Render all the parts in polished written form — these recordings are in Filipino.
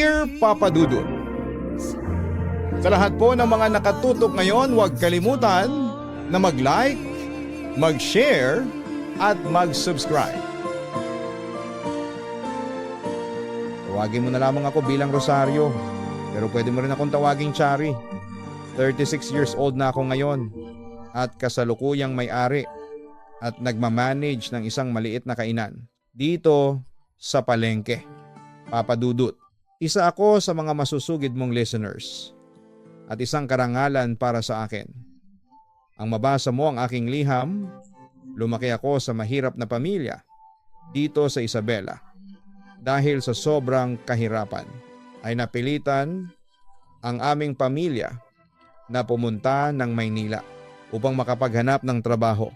Dear Papa Dudut, sa lahat po ng mga nakatutok ngayon, huwag kalimutan na mag-like, mag-share, at mag-subscribe. Tawagin mo na lamang ako bilang Rosario, pero pwede mo rin akong tawaging Chari. 36 years old na ako ngayon at kasalukuyang may-ari at nagmamanage ng isang maliit na kainan dito sa palengke. Papa Dudut, isa ako sa mga masusugid mong listeners at isang karangalan para sa akin. Ang mabasa mo ang aking liham, lumaki ako sa mahirap na pamilya dito sa Isabela. Dahil sa sobrang kahirapan ay napilitan ang aming pamilya na pumunta ng Maynila upang makapaghanap ng trabaho.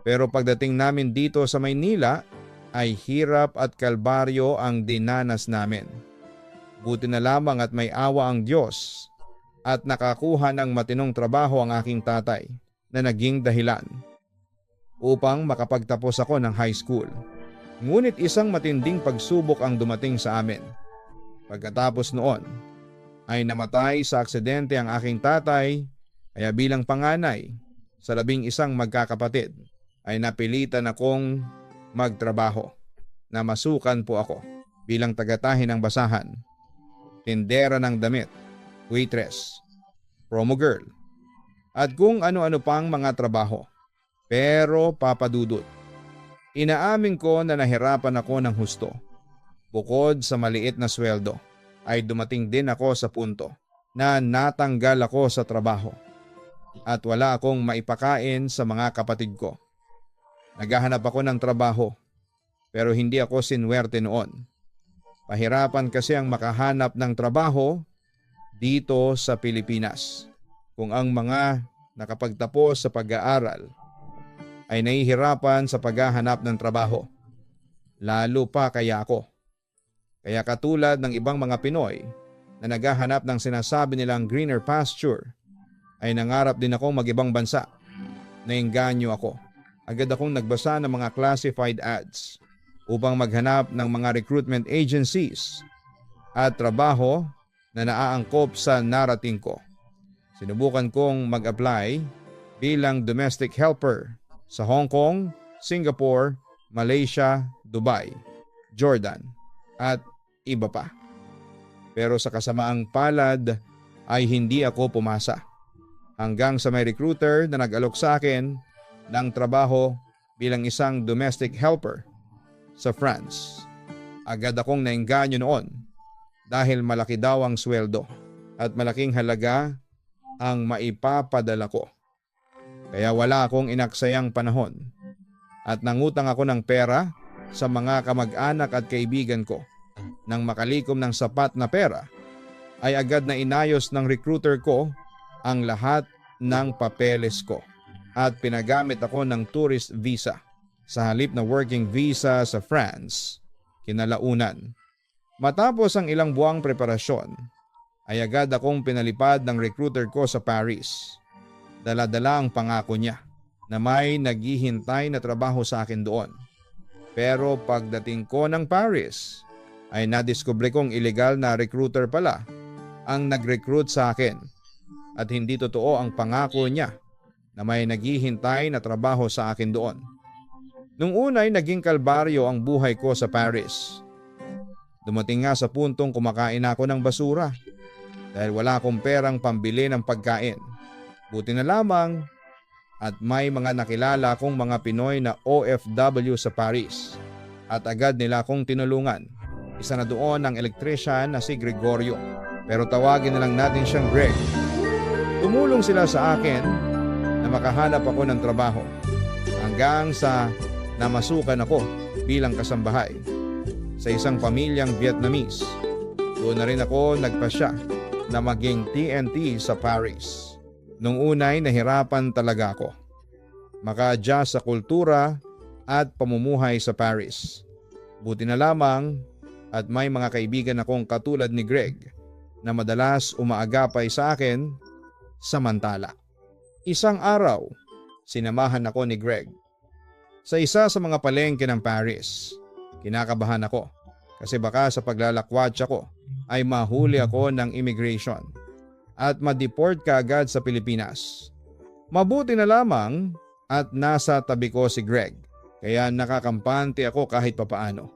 Pero pagdating namin dito sa Maynila ay hirap at kalbaryo ang dinanas namin. Buti na lamang at may awa ang Diyos at nakakuha ng matinong trabaho ang aking tatay na naging dahilan upang makapagtapos ako ng high school. Ngunit isang matinding pagsubok ang dumating sa amin. Pagkatapos noon ay namatay sa aksidente ang aking tatay, kaya bilang panganay sa 11 magkakapatid ay napilitan akong magtrabaho na masukan po ako bilang tagatahi ng basahan, tindera ng damit, waitress, promo girl, at kung ano-ano pang mga trabaho. Pero Papa Dudut, inaamin ko na nahirapan ako ng husto. Bukod sa maliit na sweldo, ay dumating din ako sa punto na natanggal ako sa trabaho at wala akong maipakain sa mga kapatid ko. Naghahanap ako ng trabaho pero hindi ako sinwerte noon. Pahirapan kasi ang makahanap ng trabaho dito sa Pilipinas. Kung ang mga nakapagtapos sa pag-aaral ay nahihirapan sa paghahanap ng trabaho, lalo pa kaya ako. Kaya katulad ng ibang mga Pinoy na naghahanap ng sinasabi nilang greener pasture, ay nangarap din akong mag-ibang bansa. Nainganyo ako. Agad akong nagbasa ng mga classified ads upang maghanap ng mga recruitment agencies at trabaho na naaangkop sa narating ko. Sinubukan kong mag-apply bilang domestic helper sa Hong Kong, Singapore, Malaysia, Dubai, Jordan at iba pa. Pero sa kasamaang palad ay hindi ako pumasa. Hanggang sa may recruiter na nag-alok sa akin ng trabaho bilang isang domestic helper sa France. Agad akong nainganyo noon dahil malaki daw ang sweldo at malaking halaga ang maipapadala ko. Kaya wala akong inaksayang panahon at nangutang ako ng pera sa mga kamag-anak at kaibigan ko. Nang makalikom ng sapat na pera ay agad na inayos ng recruiter ko ang lahat ng papeles ko at pinagamit ako ng tourist visa sa halip na working visa sa France kinalaunan. Matapos ang ilang buwang preparasyon ay agad akong pinalipad ng recruiter ko sa Paris. Dala-dala ang pangako niya na may naghihintay na trabaho sa akin doon. Pero pagdating ko ng Paris ay nadiskubre kong illegal na recruiter pala ang nag-recruit sa akin at hindi totoo ang pangako niya na may naghihintay na trabaho sa akin doon. Nung unay naging kalbaryo ang buhay ko sa Paris. Dumating nga sa puntong kumakain ako ng basura dahil wala akong perang pambili ng pagkain. Buti na lamang at may mga nakilala akong mga Pinoy na OFW sa Paris at agad nila akong tinulungan. Isa na doon ang electrician na si Gregorio, pero tawagin na lang natin siyang Greg. Tumulong sila sa akin na makahanap ako ng trabaho hanggang sa namasukan ako bilang kasambahay sa isang pamilyang Vietnamese. Doon na rin ako nagpasya na maging TNT sa Paris. Nung unay nahirapan talaga ako maka-adjust sa kultura at pamumuhay sa Paris. Buti na lamang at may mga kaibigan akong katulad ni Greg na madalas umaagapay sa akin samantala. Isang araw, sinamahan ako ni Greg sa isa sa mga palengke ng Paris. Kinakabahan ako kasi baka sa paglalakwatsa ko ay mahuli ako ng immigration at ma-deport kaagad sa Pilipinas. Mabuti na lamang at nasa tabi ko si Greg, kaya nakakampante ako kahit papaano.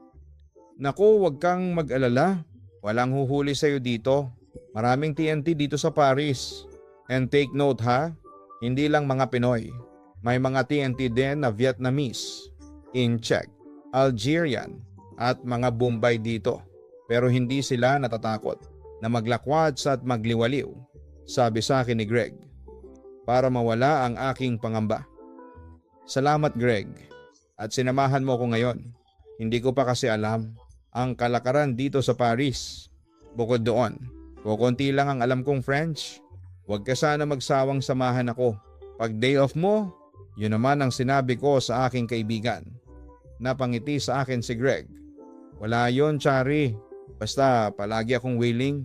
Naku, huwag kang mag-alala, walang huhuli sa'yo dito. Maraming TNT dito sa Paris. And take note ha, hindi lang mga Pinoy. May mga TNT din na Vietnamese, Incheck, Algerian at mga Bombay dito. Pero hindi sila natatakot na maglakwats at magliwaliw, sabi sa akin ni Greg, para mawala ang aking pangamba. Salamat Greg, at sinamahan mo ko ngayon. Hindi ko pa kasi alam ang kalakaran dito sa Paris. Bukod doon, kukunti lang ang alam kong French. Huwag ka sana magsawang samahan ako. Pag day off mo, yun naman ang sinabi ko sa aking kaibigan. Napangiti sa akin si Greg. Wala yon, Chari. Basta palagi akong willing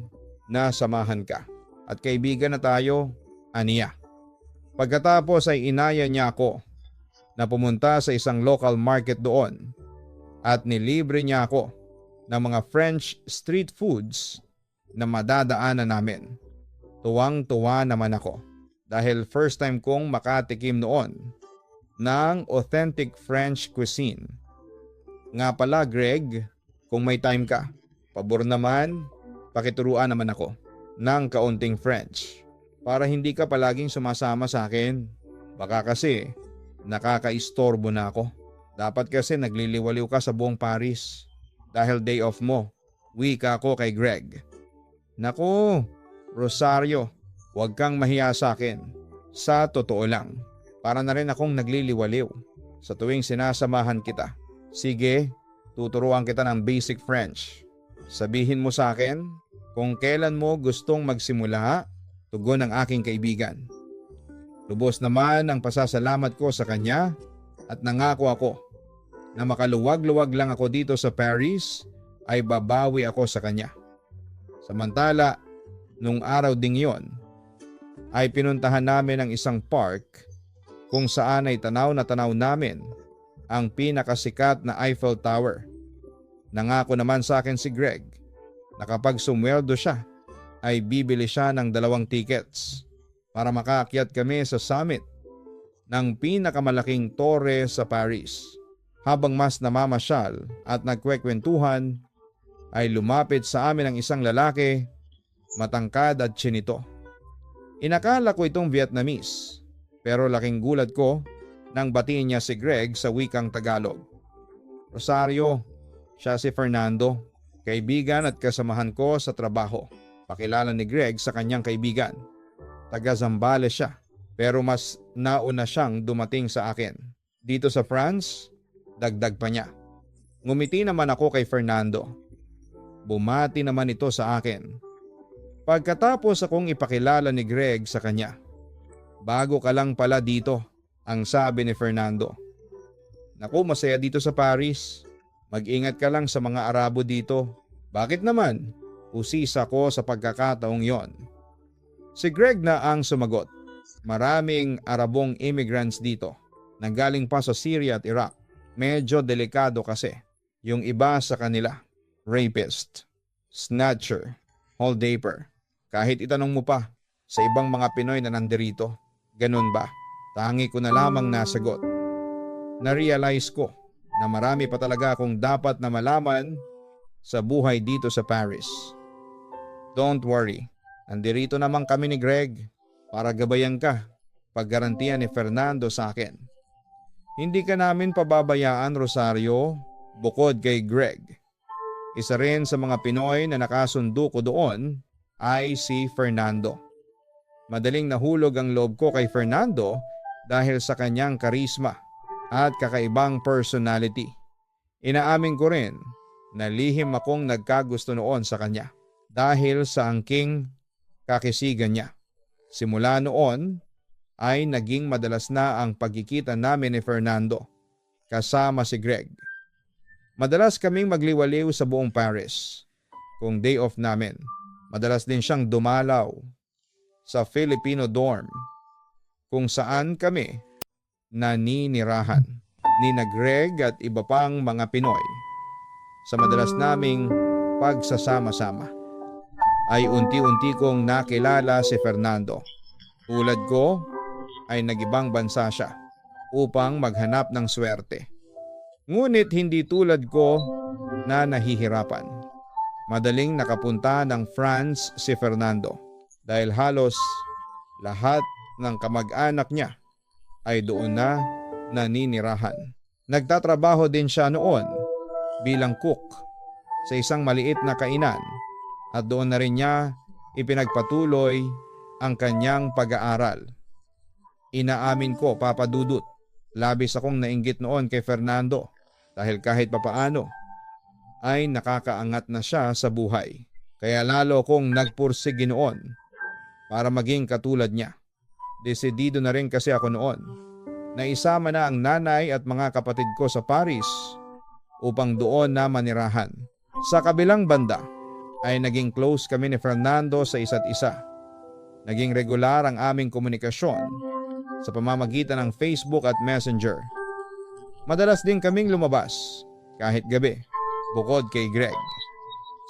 na samahan ka. At kaibigan na tayo, aniya. Pagkatapos ay inaya niya ako na pumunta sa isang local market doon at nilibre niya ako ng mga French street foods na madadaanan namin. Tuwang-tuwa naman ako dahil first time kong makatikim noon ng authentic French cuisine. Nga pala Greg, kung may time ka, pabor naman, pakituruan naman ako ng kaunting French para hindi ka palaging sumasama sa akin. Baka kasi nakakaistorbo na ako. Dapat kasi nagliliwaliw ka sa buong Paris dahil day off mo. Wika ko kay Greg. Naku, Rosario, huwag kang mahiya sa akin. Sa totoo lang, para na rin akong nagliliwaliw sa tuwing sinasamahan kita. Sige, tuturuan kita ng basic French. Sabihin mo sa akin kung kailan mo gustong magsimula, tugon ng aking kaibigan. Lubos naman ang pasasalamat ko sa kanya at nangako ako na makaluwag-luwag lang ako dito sa Paris ay babawi ako sa kanya. Samantala, nung araw ding yon ay pinuntahan namin ang isang park kung saan ay tanaw na tanaw namin ang pinakasikat na Eiffel Tower. Nangako naman sa akin si Greg na kapag sumweldo siya ay bibili siya ng 2 tickets para makaakyat kami sa summit ng pinakamalaking tore sa Paris. Habang mas namamasyal at nagkwekwentuhan ay lumapit sa amin ang isang lalaki, matangkad at chinito. Inakala ko itong Vietnamese pero laking gulat ko nang batiin niya si Greg sa wikang Tagalog. Rosario, siya si Fernando, kaibigan at kasamahan ko sa trabaho. Pakilala ni Greg sa kanyang kaibigan. Taga Zambales siya pero mas nauna siyang dumating sa akin. Dito sa France, dagdag pa niya. Ngumiti naman ako kay Fernando. Bumati naman ito sa akin. Pagkatapos akong ipakilala ni Greg sa kanya. Bago ka lang pala dito, ang sabi ni Fernando. Naku, masaya dito sa Paris. Mag-ingat ka lang sa mga Arabo dito. Bakit naman? Usisa ko sa pagkakataong yon. Si Greg na ang sumagot. Maraming Arabong immigrants dito. Nanggaling pa sa Syria at Iraq. Medyo delikado kasi. Yung iba sa kanila, rapist, snatcher, holdaper. Kahit itanong mo pa sa ibang mga Pinoy na nandirito. Ganun ba? Tangi ko na lamang nasagot. Na-realize ko na marami pa talaga akong dapat na malaman sa buhay dito sa Paris. Don't worry, nandirito naman kami ni Greg para gabayan ka paggarantiyan ni Fernando sa akin. Hindi ka namin pababayaan, Rosario, bukod kay Greg. Isa rin sa mga Pinoy na nakasundo ko doon ay si Fernando. Madaling nahulog ang loob ko kay Fernando dahil sa kanyang karisma at kakaibang personality. Inaamin ko rin na lihim akong nagkagusto noon sa kanya dahil sa angking kakisigan niya. Simula noon ay naging madalas na ang pagkikita namin ni Fernando kasama si Greg. Madalas kaming magliwaliw sa buong Paris kung day off namin. Madalas din siyang dumalaw sa Filipino dorm kung saan kami naninirahan ni na Greg at iba pang mga Pinoy sa madalas naming pagsasama-sama. ay unti-unti kong nakilala si Fernando. Tulad ko ay nagibang bansa siya upang maghanap ng swerte. Ngunit hindi tulad ko na nahihirapan. Madaling nakapunta ng France si Fernando dahil halos lahat ng kamag-anak niya ay doon na naninirahan. Nagtatrabaho din siya noon bilang cook sa isang maliit na kainan at doon na rin niya ipinagpatuloy ang kanyang pag-aaral. Inaamin ko, Papa Dudut, labis akong nainggit noon kay Fernando dahil kahit papaano ay nakakaangat na siya sa buhay. Kaya lalo kong nagpursige noon para maging katulad niya. Desidido na rin kasi ako noon na isama na ang nanay at mga kapatid ko sa Paris upang doon na manirahan. Sa kabilang banda ay naging close kami ni Fernando sa isa't isa. Naging regular ang aming komunikasyon sa pamamagitan ng Facebook at Messenger. Madalas din kaming lumabas kahit gabi bukod kay Greg.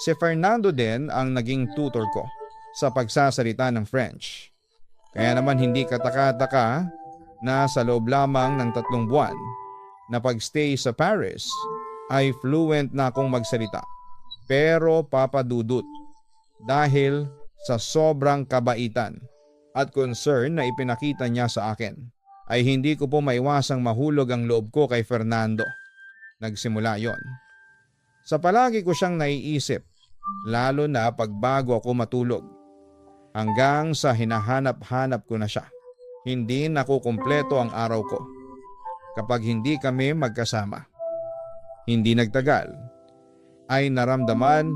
Si Fernando din ang naging tutor ko sa pagsasalita ng French. Kaya naman hindi kataka-taka na sa loob lamang ng 3 buwan na pagstay sa Paris ay fluent na akong magsalita. Pero Papa Dudut, dahil sa sobrang kabaitan at concern na ipinakita niya sa akin, ay hindi ko po maiwasang mahulog ang loob ko kay Fernando. Nagsimula yon. Sa palagi ko siyang naiisip, lalo na pagbago ako matulog. Hanggang sa hinahanap-hanap ko na siya. Hindi nakukumpleto ang araw ko kapag hindi kami magkasama. Hindi nagtagal ay naramdaman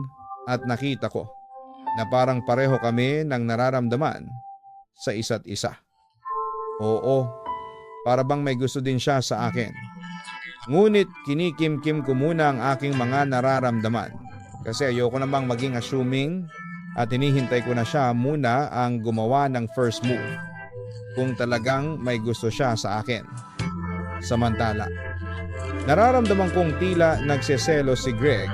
at nakita ko na parang pareho kami ng nararamdaman sa isa't isa. Oo, para bang may gusto din siya sa akin. Ngunit kinikim-kim ko muna ang aking mga nararamdaman kasi ayoko namang maging assuming at hinihintay ko na siya muna ang gumawa ng first move kung talagang may gusto siya sa akin. Samantala, nararamdaman kong tila nagseselos si Greg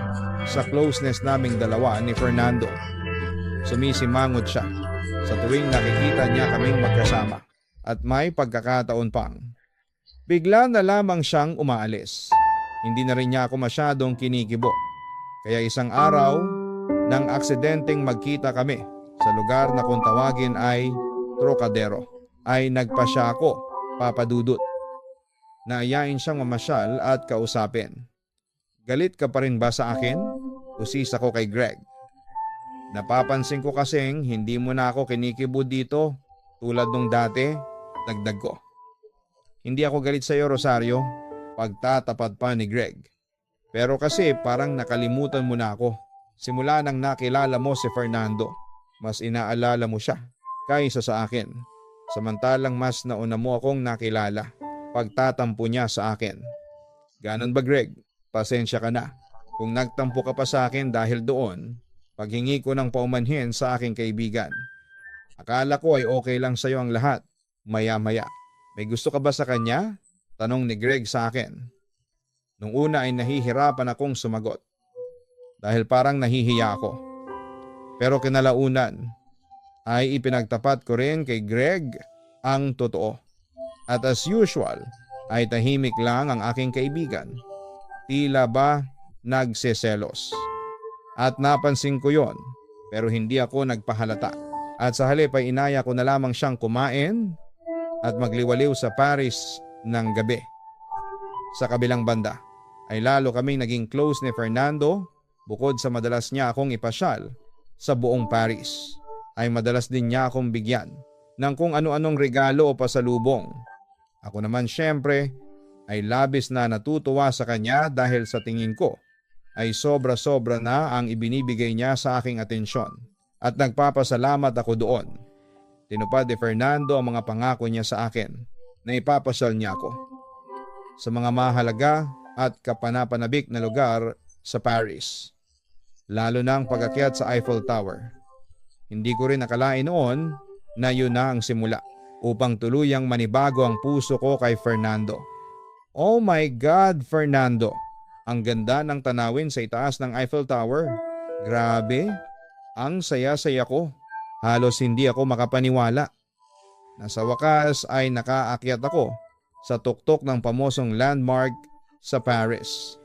sa closeness naming dalawa ni Fernando. Sumisimangot siya sa tuwing nakikita niya kaming magkasama at may pagkakataon pang bigla na lamang siyang umaalis. Hindi na rin niya ako masyadong kinikibo. Kaya isang araw nang aksidenteng magkita kami sa lugar na kung tawagin ay Trocadero, ay nagpasya ako, Papa Dudut. Naayain siyang mamasyal at kausapin. Galit ka pa rin ba sa akin? Usis ako kay Greg. Napapansin ko kasing hindi mo na ako kinikibo dito tulad nung dati, dagdag ko. Hindi ako galit sa iyo, Rosario, pagtatapat pa ni Greg. Pero kasi parang nakalimutan mo na ako. Simula nang nakilala mo si Fernando, mas inaalala mo siya kaysa sa akin. Samantalang mas nauna mo akong nakilala. Pagtatampo niya sa akin. Ganon ba, Greg? Pasensya ka na kung nagtampo ka pa sa akin dahil doon paghingi ko ng paumanhin sa aking kaibigan. Akala ko ay okay lang sa iyo ang lahat. Maya-maya. May gusto ka ba sa kanya? Tanong ni Greg sa akin. Nung una ay nahihirapan akong sumagot dahil parang nahihiya ako. Pero kinalaunan ay ipinagtapat ko rin kay Greg ang totoo. At as usual ay tahimik lang ang aking kaibigan. Tila ba nagseselos. At napansin ko yon pero hindi ako nagpahalata. At sa halip ay inaya ko na lamang siyang kumain at magliwaliw sa Paris ng gabi. Sa kabilang banda ay lalo kaming naging close ni Fernando. Bukod sa madalas niya akong ipasyal sa buong Paris, ay madalas din niya akong bigyan ng kung ano-anong regalo o pasalubong. Ako naman syempre ay labis na natutuwa sa kanya dahil sa tingin ko ay sobra-sobra na ang ibinibigay niya sa aking atensyon at nagpapasalamat ako doon. Tinupad ni Fernando ang mga pangako niya sa akin na ipapasyal niya ako sa mga mahalaga at kapanapanabik na lugar sa Paris. Lalo na ang pag-akyat sa Eiffel Tower. Hindi ko rin nakalain noon na yun na ang simula upang tuluyang manibago ang puso ko kay Fernando. Oh my God, Fernando! Ang ganda ng tanawin sa itaas ng Eiffel Tower. Grabe! Ang saya-saya ko. Halos hindi ako makapaniwala. Nasa wakas ay nakaakyat ako sa tuktok ng pamosong landmark sa Paris.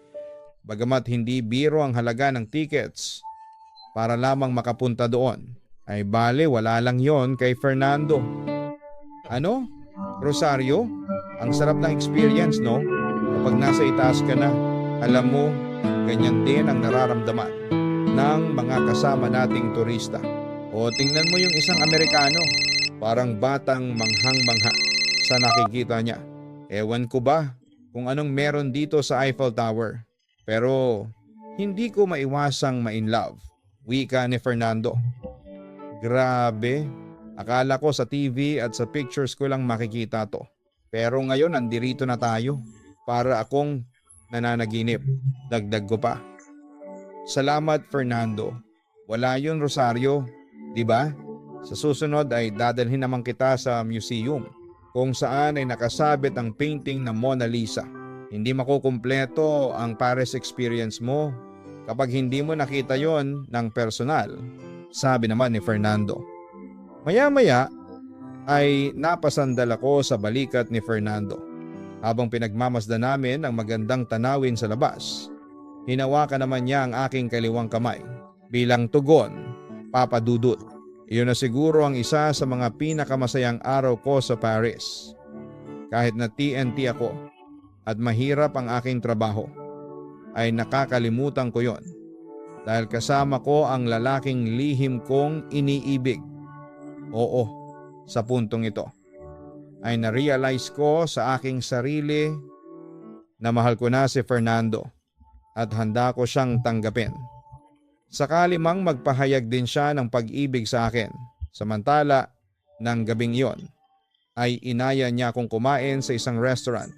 Bagamat hindi biro ang halaga ng tickets para lamang makapunta doon, ay bale wala lang yon kay Fernando. Ano? Rosario? Ang sarap ng experience, no? Kapag nasa itaas ka na, alam mo, ganyan din ang nararamdaman ng mga kasama nating turista. O tingnan mo yung isang Amerikano, parang batang manghang-mangha sa nakikita niya. Ewan ko ba kung anong meron dito sa Eiffel Tower. Pero hindi ko maiwasang ma-inlove, wika ni Fernando. Grabe, akala ko sa TV at sa pictures ko lang makikita to. Pero ngayon nandirito na tayo, para akong nananaginip. Dagdag ko pa. Salamat Fernando. Wala yun Rosario, di ba? Sa susunod ay dadalhin naman kita sa museum kung saan ay nakasabit ang painting ng Mona Lisa. Hindi makukumpleto ang Paris experience mo kapag hindi mo nakita yon ng personal, sabi naman ni Fernando. Maya-maya ay napasandal ako sa balikat ni Fernando. Habang pinagmamasdan namin ang magandang tanawin sa labas, hinawakan naman niya ang aking kaliwang kamay bilang tugon, Papa Dudut. Iyon na siguro ang isa sa mga pinakamasayang araw ko sa Paris. Kahit na TNT ako at mahirap ang aking trabaho, ay nakakalimutan ko yon dahil kasama ko ang lalaking lihim kong iniibig. Oo, sa puntong ito ay na-realize ko sa aking sarili na mahal ko na si Fernando at handa ko siyang tanggapin. Sakali mang magpahayag din siya ng pag-ibig sa akin. Samantala, ng gabing iyon ay inaya niya akong kumain sa isang restaurant.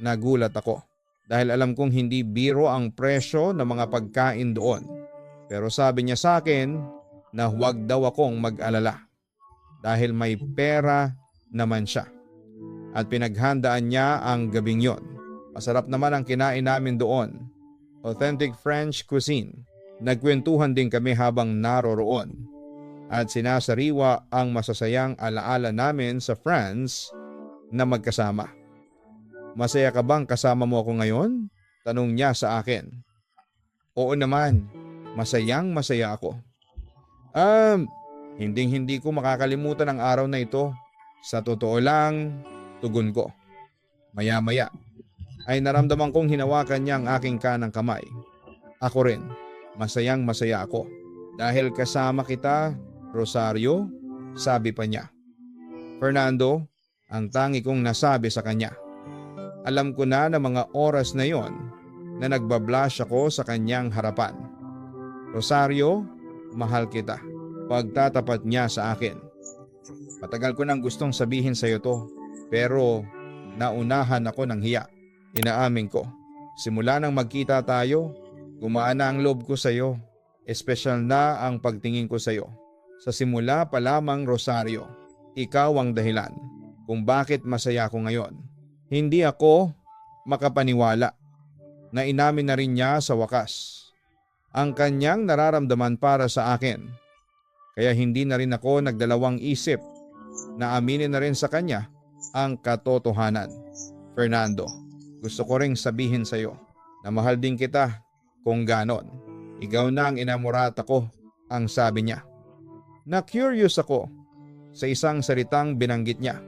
Nagulat ako dahil alam kong hindi biro ang presyo ng mga pagkain doon. Pero sabi niya sa akin na huwag daw akong mag-alala dahil may pera naman siya. At pinaghandaan niya ang gabing yon. Masarap naman ang kinain namin doon. Authentic French cuisine. Nagkwentuhan din kami habang naroroon at sinasariwa ang masasayang alaala namin sa France na magkasama. Masaya ka bang kasama mo ako ngayon? Tanong niya sa akin. Oo naman, masayang masaya ako. Hindi ko makakalimutan ang araw na ito. Sa totoo lang, tugon ko. Maya-maya ay naramdaman kong hinawakan niya ang aking kanang kamay. Ako rin. Masayang masaya ako dahil kasama kita, Rosario, sabi pa niya. Fernando, ang tangi kong nasabi sa kanya. Alam ko na mga oras na yon na nagbablush ako sa kanyang harapan. Rosario, mahal kita. Pagtatapat niya sa akin. Matagal ko nang gustong sabihin sa iyo to, pero naunahan ako ng hiya. Inaamin ko. Simula nang magkita tayo, gumaan na ang loob ko sa iyo. Espesyal na ang pagtingin ko sa iyo. Sa simula pa lamang Rosario, ikaw ang dahilan kung bakit masaya ako ngayon. Hindi ako makapaniwala na inamin na rin niya sa wakas ang kanyang nararamdaman para sa akin. Kaya hindi na rin ako nagdalawang isip na aminin na rin sa kanya ang katotohanan. Fernando, gusto ko ring sabihin sa iyo na mahal din kita. Kung ganon, ikaw na ang inamorata ko, ang sabi niya. Na-curious ako sa isang salitang binanggit niya.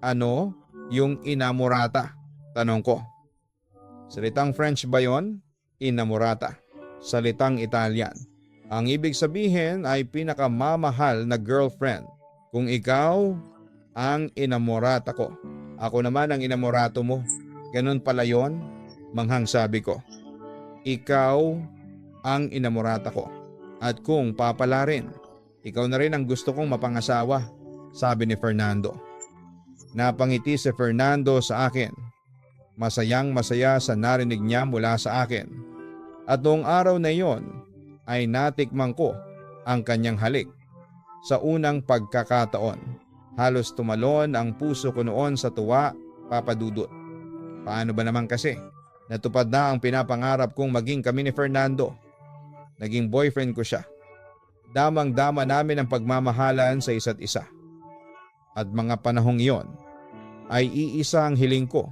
Ano yung inamorata? Tanong ko. Salitang French ba yon? Inamorata. Salitang Italian. Ang ibig sabihin ay pinakamamahal na girlfriend. Kung ikaw ang inamorata ko, ako naman ang inamorato mo. Ganon pala yon? Manghang sabi ko. Ikaw ang inamorata ko. At kung papalarin, ikaw na rin ang gusto kong mapangasawa, sabi ni Fernando. Napangiti si Fernando sa akin. Masayang masaya sa narinig niya mula sa akin. At noong araw na iyon ay natikman ko ang kanyang halik. Sa unang pagkakataon, halos tumalon ang puso ko noon sa tuwa, Papa Dudut. Paano ba naman kasi? Natupad na ang pinapangarap kong maging kami ni Fernando. Naging boyfriend ko siya. damang-dama namin ang pagmamahalan sa isa't isa. At mga panahong iyon ay iisa ang hiling ko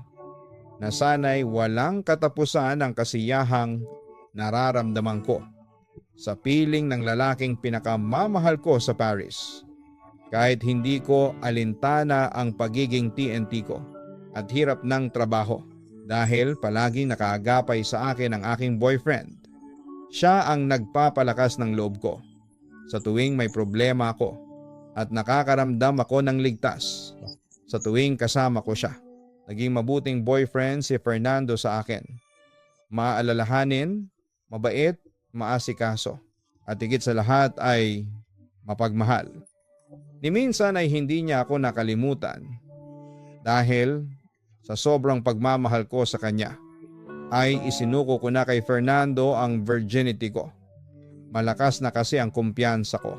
na sana'y walang katapusan ang kasiyahang nararamdaman ko sa piling ng lalaking pinakamamahal ko sa Paris. Kahit hindi ko alintana ang pagiging TNT ko at hirap ng trabaho dahil palaging nakaagapay sa akin ang aking boyfriend. Siya ang nagpapalakas ng loob ko sa tuwing may problema ako at nakakaramdam ako ng ligtas sa tuwing kasama ko siya. Naging mabuting boyfriend si Fernando sa akin. Maalalahanin, mabait, maasikaso at higit sa lahat ay mapagmahal. Ni minsan ay hindi niya ako nakalimutan dahil sa sobrang pagmamahal ko sa kanya ay isinuko ko na kay Fernando ang virginity ko. Malakas na kasi ang kumpiyansa ko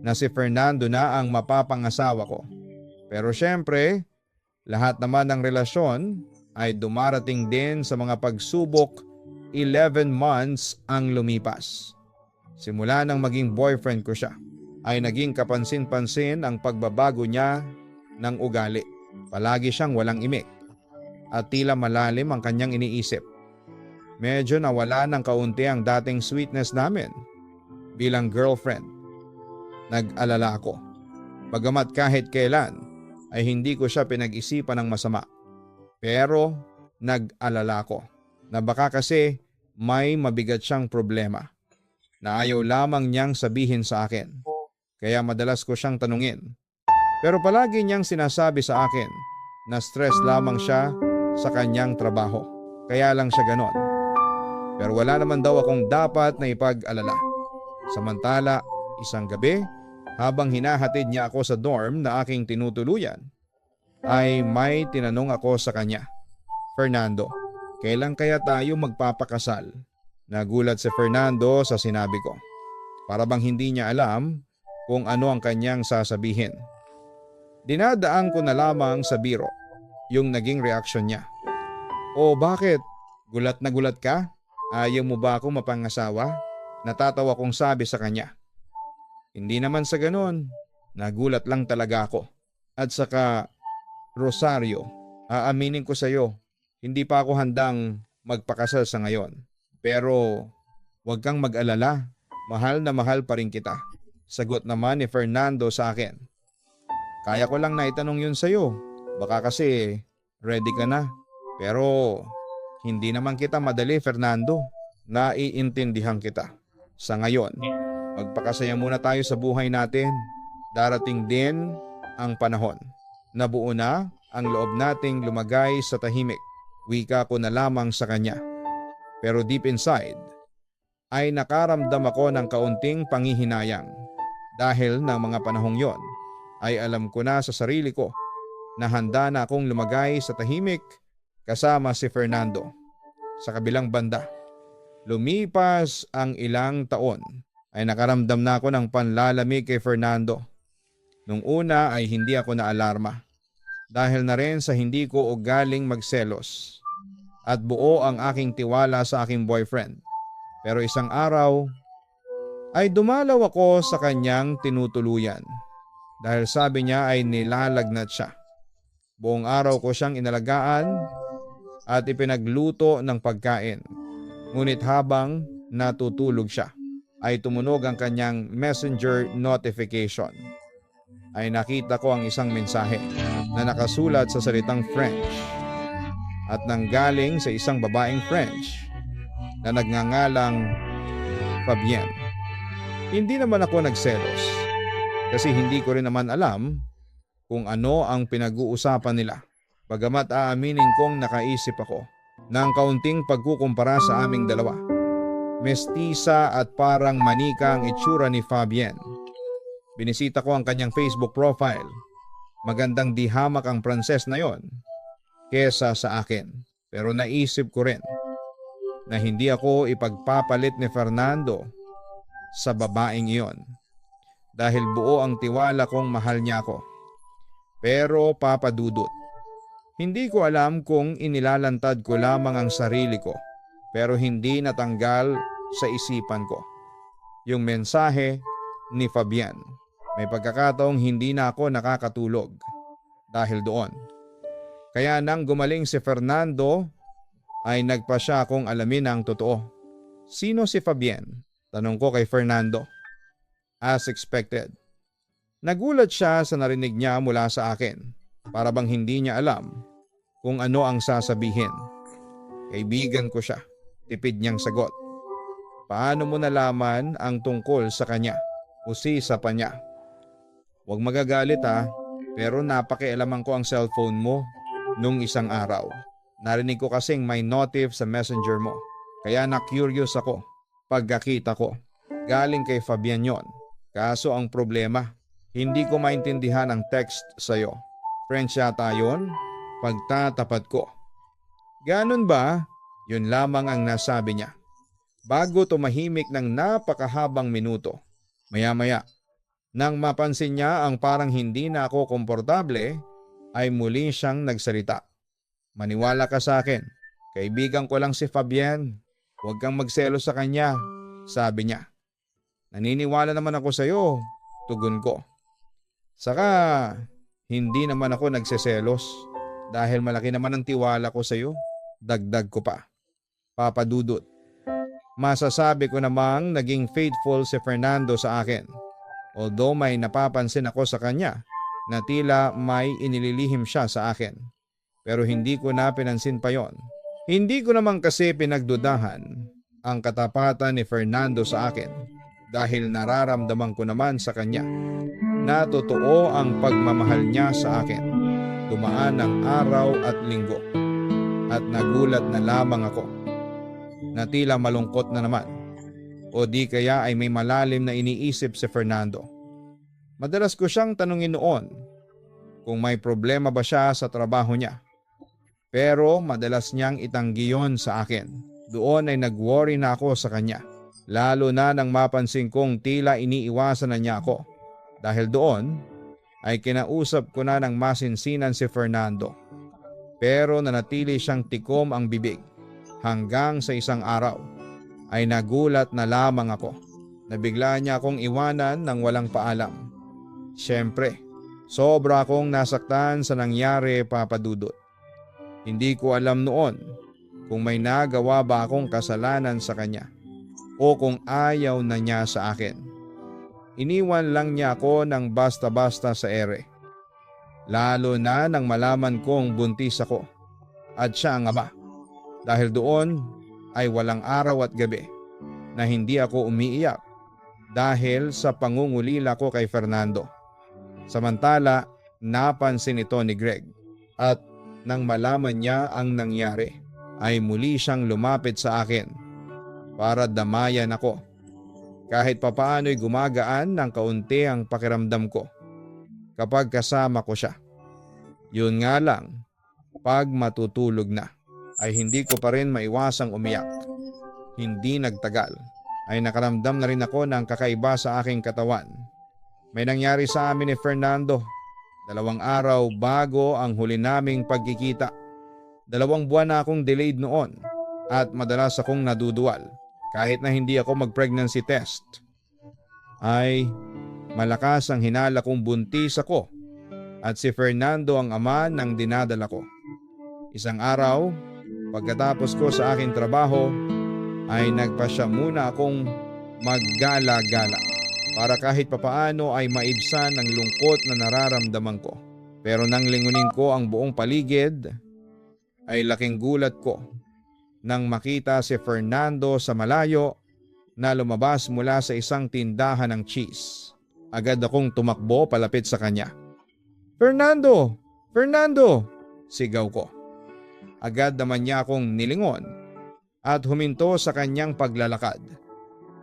na si Fernando na ang mapapangasawa ko. Pero syempre, lahat naman ng relasyon ay dumarating din sa mga pagsubok. 11 months ang lumipas. Simula nang maging boyfriend ko siya, ay naging kapansin-pansin ang pagbabago niya ng ugali. Palagi siyang walang imik at tila malalim ang kanyang iniisip. Medyo nawala ng kaunti ang dating sweetness namin bilang girlfriend. Nag-alala ako. Bagamat kahit kailan ay hindi ko siya pinag-isipan ng masama. Pero nag-alala ko na baka kasi may mabigat siyang problema na ayaw lamang niyang sabihin sa akin. Kaya madalas ko siyang tanungin. Pero palagi niyang sinasabi sa akin na stress lamang siya sa kanyang trabaho. Kaya lang siya ganon. Pero wala naman daw akong dapat na ipag-alala. Samantala, isang gabi, habang hinahatid niya ako sa dorm na aking tinutuluyan, ay may tinanong ako sa kanya. Fernando, kailan kaya tayo magpapakasal? Nagulat si Fernando sa sinabi ko. Para bang hindi niya alam kung ano ang kanyang sasabihin. Dinadaan ko na lamang sa biro yung naging reaksyon niya. O bakit? Gulat na gulat ka? Ayaw mo ba ako mapangasawa? Natatawa kong sabi sa kanya. Hindi naman sa ganon. Nagulat lang talaga ako. At saka, Rosario, aaminin ko sa iyo, hindi pa ako handang magpakasal sa ngayon. Pero huwag kang mag-alala, mahal na mahal pa rin kita. Sagot naman ni Fernando sa akin. Kaya ko lang na itanong yun sa iyo. Baka kasi ready ka na. Pero hindi naman kita madali, Fernando. Naiintindihan kita. Sa ngayon, magpakasaya muna tayo sa buhay natin. Darating din ang panahon. Nabuo na ang loob nating lumagay sa tahimik. Wika ko na lamang sa kanya. Pero deep inside, ay nakaramdam ako ng kaunting panghihinayang. Dahil ng mga panahong yon, ay alam ko na sa sarili ko na handa na akong lumagay sa tahimik kasama si Fernando. Sa kabilang banda, lumipas ang ilang taon ay nakaramdam na ako ng panlalamig kay Fernando. Nung una ay hindi ako naalarma dahil na rin sa hindi ko ugaling magselos at buo ang aking tiwala sa aking boyfriend. Pero isang araw ay dumalaw ako sa kanyang tinutuluyan dahil sabi niya ay nilalagnat siya. Buong araw ko siyang inalagaan at ipinagluto ng pagkain. Ngunit habang natutulog siya ay tumunog ang kanyang messenger notification. Ay nakita ko ang isang mensahe na nakasulat sa salitang French at nanggaling sa isang babaeng French na nagngangalang Fabienne. Hindi naman ako nagselos kasi hindi ko rin naman alam kung ano ang pinag-uusapan nila. Bagamat aaminin kong nakaisip ako ng kaunting pagkukumpara sa aming dalawa. Mestiza at parang manika ang itsura ni Fabienne. Binisita ko ang kanyang Facebook profile. Magandang dihamak ang Pranses na yon kesa sa akin. Pero naisip ko rin na hindi ako ipagpapalit ni Fernando sa babaeng iyon dahil buo ang tiwala kong mahal niya ako. Pero papadudot, hindi ko alam kung inilalantad ko lamang ang sarili ko pero hindi natanggal sa isipan ko yung mensahe ni Fabian. May pagkakataong hindi na ako nakakatulog dahil doon. Kaya nang gumaling si Fernando ay nagpa siya akong alamin ang totoo. Sino si Fabian? Tanong ko kay Fernando. As expected. Nagulat siya sa narinig niya mula sa akin. Para bang hindi niya alam kung ano ang sasabihin. Kaibigan ko siya. Tipid niyang sagot. Paano mo nalaman ang tungkol sa kanya? Usisa pa niya. Huwag magagalit ha, pero napakialaman ko ang cellphone mo nung isang araw. Narinig ko kasing may notif sa messenger mo. Kaya na-curious ako pagkakita ko. Galing kay Fabian yon. Kaso ang problema, hindi ko maintindihan ang text sa'yo. French yata yun? Pagtatapat ko. Ganun ba? Yun lamang ang nasabi niya. Bago tumahimik ng napakahabang minuto. Maya-maya, nang mapansin niya ang parang hindi na ako komportable, ay muli siyang nagsalita. Maniwala ka sa akin. Kaibigan ko lang si Fabian. Huwag kang magselos sa kanya, sabi niya. Naniniwala naman ako sa iyo, tugon ko. Saka, hindi naman ako nagseselos dahil malaki naman ang tiwala ko sa iyo. Dagdag ko pa. Papa Dudut. Masasabi ko namang naging faithful si Fernando sa akin. Although may napapansin ako sa kanya na tila may inililihim siya sa akin. Pero hindi ko na pinansin pa yon. Hindi ko naman kasi pinagdudahan ang katapatan ni Fernando sa akin dahil nararamdaman ko naman sa kanya na totoo ang pagmamahal niya sa akin. Dumaan ang araw at linggo at nagulat na lamang ako na tila malungkot na naman o di kaya ay may malalim na iniisip si Fernando. Madalas ko siyang tanungin noon kung may problema ba siya sa trabaho niya. Pero madalas niyang itanggi yon sa akin. Doon ay nag-worry na ako sa kanya. Lalo na nang mapansin kong tila iniiwasan na niya ako. Dahil doon ay kinausap ko na ng masinsinan si Fernando. Pero nanatili siyang tikom ang bibig. Hanggang sa isang araw ay nagulat na lamang ako. Nabigla niya akong iwanan ng walang paalam. Siyempre, sobra akong nasaktan sa nangyari, Papa Dudut. Hindi ko alam noon kung may nagawa ba akong kasalanan sa kanya o kung ayaw na niya sa akin. Iniwan lang niya ako ng basta-basta sa ere. Lalo na nang malaman kong buntis ako at siya ang ama. Dahil doon ay walang araw at gabi na hindi ako umiiyak dahil sa pangungulila ko kay Fernando. Samantala, napansin ito ni Greg at nang malaman niya ang nangyari ay muli siyang lumapit sa akin para damayan ako. Kahit papaano'y gumagaan ng kaunti ang pakiramdam ko kapag kasama ko siya. Yun nga lang, pag matutulog na ay hindi ko pa rin maiwasang umiyak. Hindi nagtagal ay nakaramdam na rin ako ng kakaiba sa aking katawan. May nangyari sa amin ni Fernando. 2 araw bago ang huli naming pagkikita. 2 buwan na akong delayed noon at madalas akong naduduwal. Kahit na hindi ako mag-pregnancy test, ay malakas ang hinala kong buntis ako at si Fernando ang ama ng dinadala ko. Isang araw, pagkatapos ko sa aking trabaho, ay nagpasya muna akong maggala-gala para kahit papaano ay maibsan ang lungkot na nararamdaman ko. Pero nang lingunin ko ang buong paligid, ay laking gulat ko nang makita si Fernando sa malayo na lumabas mula sa isang tindahan ng cheese. Agad akong tumakbo palapit sa kanya. "Fernando! Fernando!" sigaw ko. Agad naman niya akong nilingon at huminto sa kanyang paglalakad.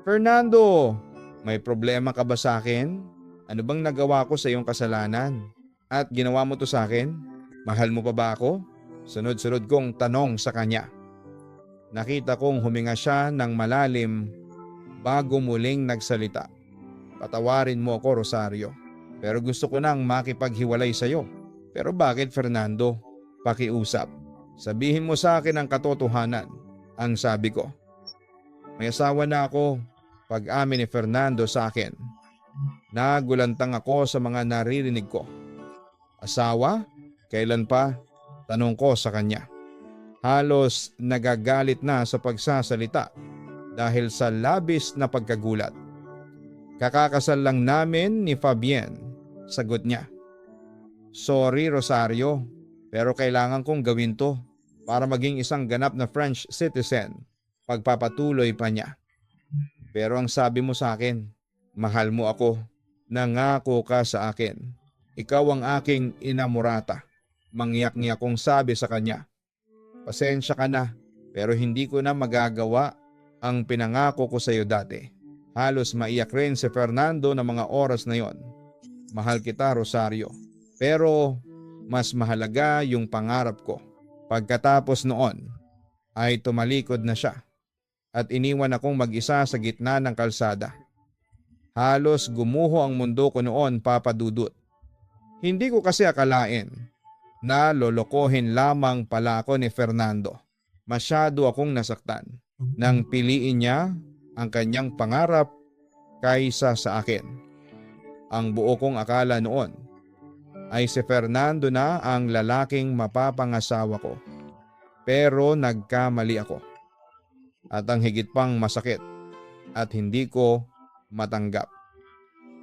"Fernando! May problema ka ba sa akin? Ano bang nagawa ko sa iyong kasalanan? At ginawa mo to sa akin? Mahal mo pa ba ako?" Sunod-sunod kong tanong sa kanya. Nakita kong huminga siya ng malalim bago muling nagsalita. "Patawarin mo ako, Rosario. Pero gusto ko nang makipaghiwalay sa iyo." "Pero bakit, Fernando? Pakiusap. Sabihin mo sa akin ang katotohanan," ang sabi ko. "May asawa na ako," pag-amin ni Fernando sa akin. Nagulantang ako sa mga naririnig ko. Asawa? Kailan pa? Tanong ko sa kanya. Halos nagagalit na sa pagsasalita dahil sa labis na pagkagulat. Kakakasal lang namin ni Fabienne, sagot niya. Sorry Rosario, pero kailangan kong gawin to para maging isang ganap na French citizen. Pagpapatuloy pa niya. Pero ang sabi mo sa akin, mahal mo ako. Nangako ka sa akin. Ikaw ang aking inamorata. Mangyak-ngyak kong sabi sa kanya. Pasensya ka na, pero hindi ko na magagawa ang pinangako ko sa iyo dati. Halos maiyak rin si Fernando ng mga oras na yon. Mahal kita Rosario, pero mas mahalaga yung pangarap ko. Pagkatapos noon ay tumalikod na siya at iniwan akong mag-isa sa gitna ng kalsada. Halos gumuho ang mundo ko noon, Papa Dudut. Hindi ko kasi akalain na lolokohin lamang pala ako ni Fernando. Masyado akong nasaktan nang piliin niya ang kanyang pangarap kaysa sa akin. Ang buo kong akala noon ay si Fernando na ang lalaking mapapangasawa ko. Pero nagkamali ako. At ang higit pang masakit at hindi ko matanggap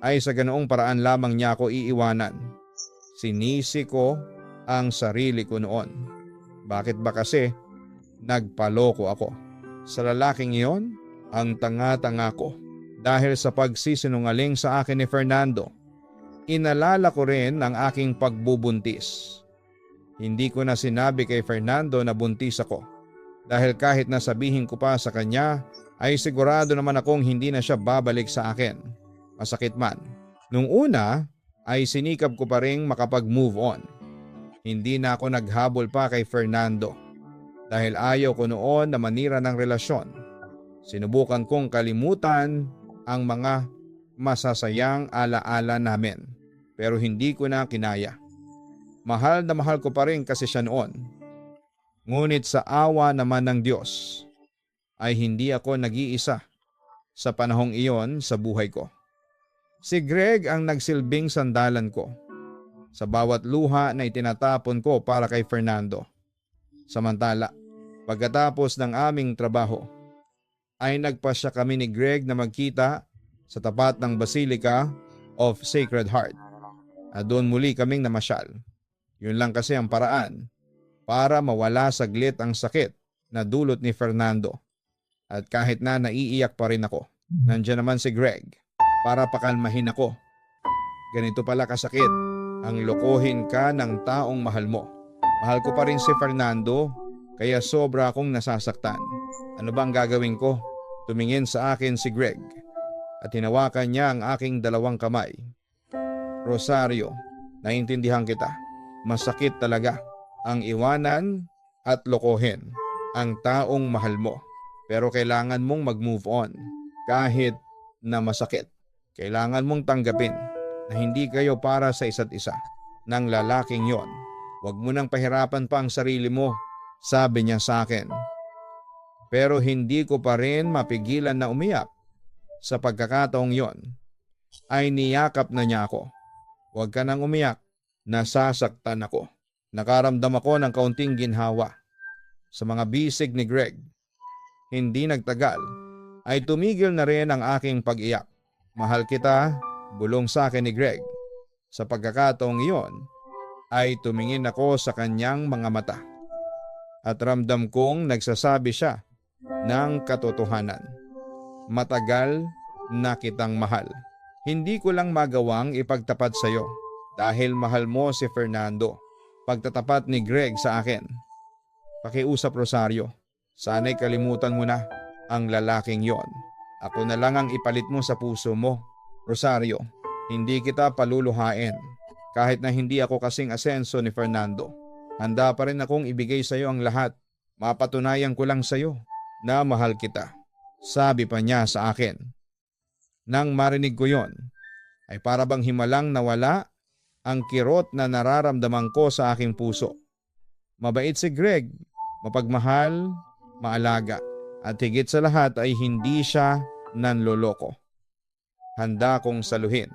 ay sa ganoong paraan lamang niya ako iiwanan. Sinisi ko ang sarili ko noon. Bakit ba kasi nagpaloko ako? Sa lalaking iyon, ang tanga-tanga ko dahil sa pagsisinungaling sa akin ni Fernando. Inalala ko rin ang aking pagbubuntis. Hindi ko na sinabi kay Fernando na buntis ako dahil kahit nasabihin ko pa sa kanya ay sigurado naman akong hindi na siya babalik sa akin. Masakit man. Nung una ay sinikap ko pa rin makapag-move on. Hindi na ako naghabol pa kay Fernando dahil ayaw ko noon na manira ng relasyon. Sinubukan kong kalimutan ang mga masasayang alaala namin pero hindi ko na kinaya. Mahal na mahal ko pa rin kasi siya noon. Ngunit sa awa naman ng Diyos ay hindi ako nag-iisa sa panahong iyon sa buhay ko. Si Greg ang nagsilbing sandalan ko sa bawat luha na itinatapon ko para kay Fernando. Samantala, pagkatapos ng aming trabaho, ay nagpasya kami ni Greg na magkita sa tapat ng Basilica of Sacred Heart. At doon muli kaming namasyal. Yun lang kasi ang paraan para mawala saglit ang sakit na dulot ni Fernando. At kahit na naiiyak pa rin ako, nandiyan naman si Greg para pakalmahin ako. Ganito pala kasakit ang lokohin ka ng taong mahal mo. Mahal ko pa rin si Fernando kaya sobra akong nasasaktan. Ano ba ang gagawin ko? Tumingin sa akin si Greg at hinawakan niya ang aking dalawang kamay. Rosario, naiintindihan kita. Masakit talaga ang iwanan at lokohin ang taong mahal mo. Pero kailangan mong mag-move on kahit na masakit. Kailangan mong tanggapin na hindi kayo para sa isa't isa ng lalaking yon. Huwag mo nang pahirapan pa ang sarili mo, sabi niya sa akin. Pero hindi ko pa rin mapigilan na umiyak. Sa pagkakataong yon ay niyakap na niya ako. Huwag ka nang umiyak, nasasaktan ako. Nakaramdam ako ng kaunting ginhawa sa mga bisig ni Greg. Hindi nagtagal ay tumigil na rin ang aking pag-iyak. Mahal kita, bulong sa akin ni Greg. Sa pagkakataong iyon ay tumingin ako sa kanyang mga mata. At ramdam kong nagsasabi siya ng katotohanan. Matagal na kitang mahal. Hindi ko lang magawang ipagtapat sa iyo dahil mahal mo si Fernando. Pagtatapat ni Greg sa akin. Pakiusap Rosario, sana'y kalimutan mo na ang lalaking yon. Ako na lang ang ipalit mo sa puso mo. Rosario, hindi kita paluluhain. Kahit na hindi ako kasing asenso ni Fernando, handa pa rin akong ibigay sa iyo ang lahat. Mapatunayan ko lang sa iyo na mahal kita. Sabi pa niya sa akin. Nang marinig ko yon, ay para bang himalang nawala ang kirot na nararamdaman ko sa aking puso. Mabait si Greg, mapagmahal, maalaga, at higit sa lahat ay hindi siya nanloloko. Handa kong saluhin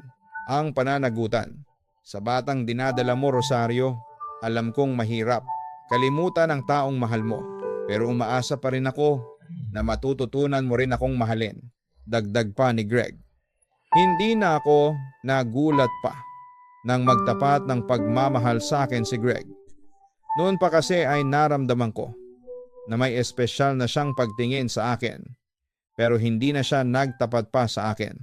ang pananagutan. Sa batang dinadala mo, Rosario, alam kong mahirap kalimutan ang taong mahal mo. Pero umaasa pa rin ako na matututunan mo rin akong mahalin. Dagdag pa ni Greg. Hindi na ako nagulat pa nang magtapat ng pagmamahal sa akin si Greg. Noon pa kasi ay naramdaman ko na may espesyal na siyang pagtingin sa akin. Pero hindi na siya nagtapat pa sa akin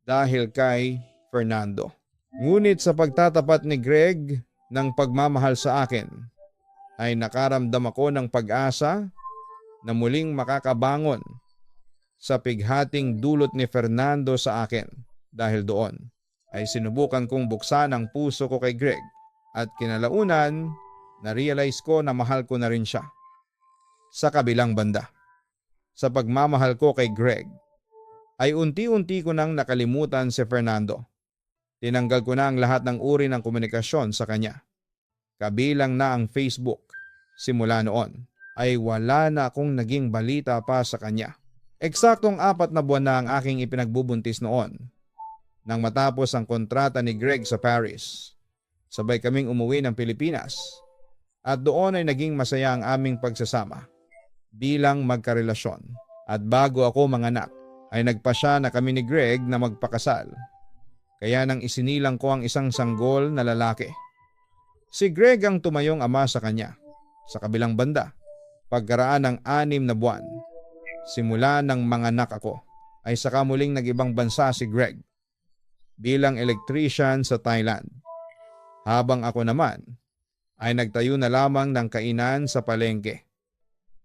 dahil kay Fernando. Ngunit sa pagtatapat ni Greg ng pagmamahal sa akin ay nakaramdam ako ng pag-asa na muling makakabangon sa pighating dulot ni Fernando sa akin. Dahil doon ay sinubukan kong buksan ang puso ko kay Greg at kinalaunan na-realize ko na mahal ko na rin siya. Sa kabilang banda, sa pagmamahal ko kay Greg ay unti-unti ko nang nakalimutan si Fernando. Tinanggal ko na ang lahat ng uri ng komunikasyon sa kanya. Kabilang na ang Facebook. Simula noon ay wala na akong naging balita pa sa kanya. Eksaktong 4 na buwan na ang aking ipinagbubuntis noon nang matapos ang kontrata ni Greg sa Paris. Sabay kaming umuwi ng Pilipinas at doon ay naging masaya ang aming pagsasama bilang magkarelasyon. At bago ako manganak ay nagpasya na kami ni Greg na magpakasal. Kaya nang isinilang ko ang isang sanggol na lalaki. Si Greg ang tumayong ama sa kanya. Sa kabilang banda, pagkaraan ng 6 na buwan, simula nang manganak ako, ay saka muling nag-ibang bansa si Greg bilang electrician sa Thailand. Habang ako naman ay nagtayo na lamang ng kainan sa palengke.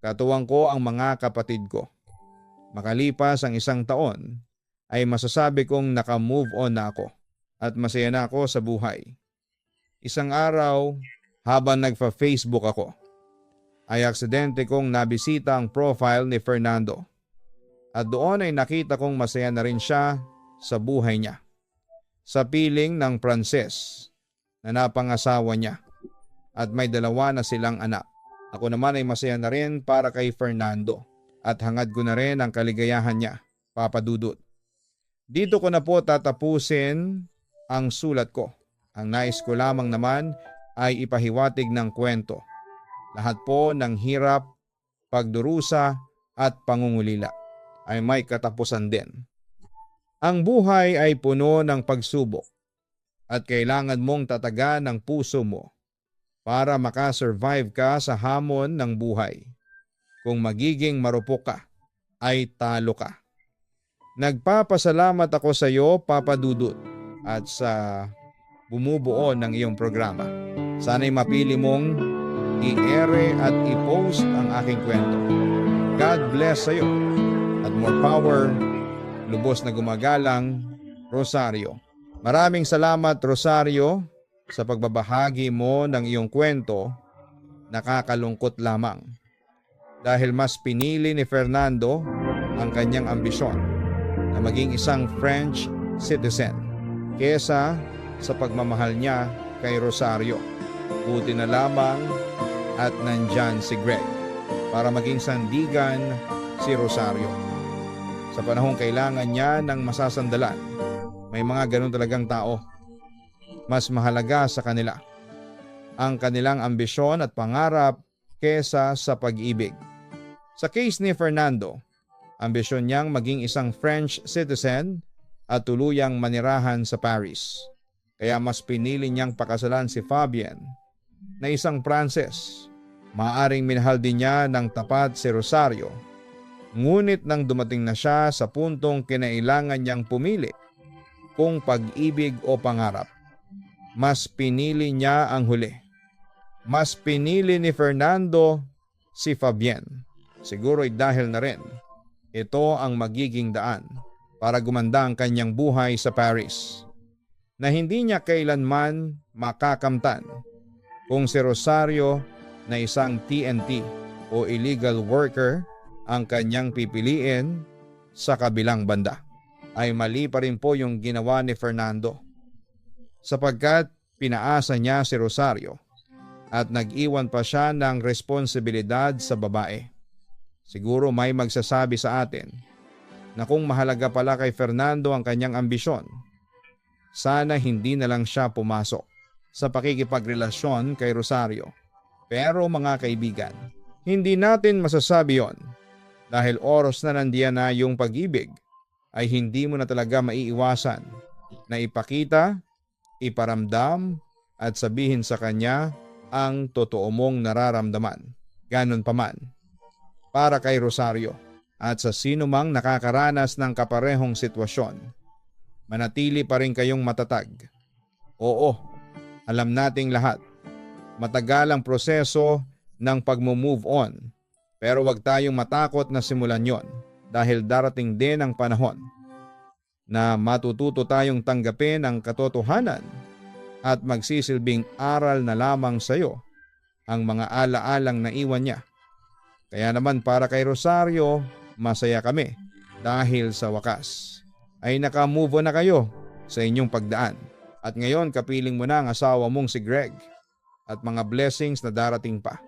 Katuwang ko ang mga kapatid ko. Makalipas ang 1 taon ay masasabi kong naka-move on na ako at masaya na ako sa buhay. Isang araw habang nagpa-Facebook ako ay aksidente kong nabisita ang profile ni Fernando at doon ay nakita kong masaya na rin siya sa buhay niya. Sa piling ng Pranses na napangasawa niya at may 2 na silang anak. Ako naman ay masaya na rin para kay Fernando at hangad ko na rin ang kaligayahan niya, Papa Dudut. Dito ko na po tatapusin ang sulat ko. Ang nais ko lamang naman ay ipahiwatig ng kwento. Lahat po ng hirap, pagdurusa at pangungulila ay may katapusan din. Ang buhay ay puno ng pagsubok at kailangan mong tatagan ang puso mo para makasurvive ka sa hamon ng buhay. Kung magiging marupok ka, ay talo ka. Nagpapasalamat ako sa iyo, Papa Dudut, at sa bumubuo ng iyong programa. Sana'y mapili mong i-ere at i-post ang aking kwento. God bless sa iyo at more power. Lubos na gumagalang, Rosario. Maraming salamat, Rosario, sa pagbabahagi mo ng iyong kwento. Nakakalungkot lamang dahil mas pinili ni Fernando ang kanyang ambisyon na maging isang French citizen kesa sa pagmamahal niya kay Rosario. Buti na lamang at nandyan si Greg para maging sandigan si Rosario. Sa panahong kailangan niya ng masasandalan, may mga ganun talagang tao. Mas mahalaga sa kanila ang kanilang ambisyon at pangarap kesa sa pag-ibig. Sa case ni Fernando, ambisyon niyang maging isang French citizen at tuluyang manirahan sa Paris. Kaya mas pinili niyang pakasalan si Fabien na isang Pranses. Maaring minahal din niya ng tapat si Rosario. Ngunit nang dumating na siya sa puntong kinailangan niyang pumili kung pag-ibig o pangarap, mas pinili niya ang huli. Mas pinili ni Fernando si Fabien. Siguro'y dahil na rin ito ang magiging daan para gumanda ang kanyang buhay sa Paris, na hindi niya kailanman makakamtan kung si Rosario na isang TNT o illegal worker ang kanyang pipiliin sa kabilang banda. Ay mali pa rin po yung ginawa ni Fernando, sapagkat pinaasa niya si Rosario at nag-iwan pa siya ng responsibilidad sa babae. Siguro may magsasabi sa atin na kung mahalaga pala kay Fernando ang kanyang ambisyon, sana hindi na lang siya pumasok sa pakikipagrelasyon kay Rosario. Pero mga kaibigan, hindi natin masasabi yon dahil oras na nandiyan na yung pag-ibig ay hindi mo na talaga maiiwasan na ipakita, iparamdam at sabihin sa kanya ang totoo mong nararamdaman. Ganon pa man. Para kay Rosario at sa sino mang nakakaranas ng kaparehong sitwasyon, manatili pa rin kayong matatag. Oo, alam nating lahat, matagal ang proseso ng pag-move on, pero wag tayong matakot na simulan yon dahil darating din ang panahon na matututo tayong tanggapin ang katotohanan at magsisilbing aral na lamang sa iyo ang mga alaalang naiwan niya. Kaya naman para kay Rosario, masaya kami dahil sa wakas ay naka-move on na kayo sa inyong pagdaan. At ngayon kapiling mo na ang asawa mong si Greg at mga blessings na darating pa.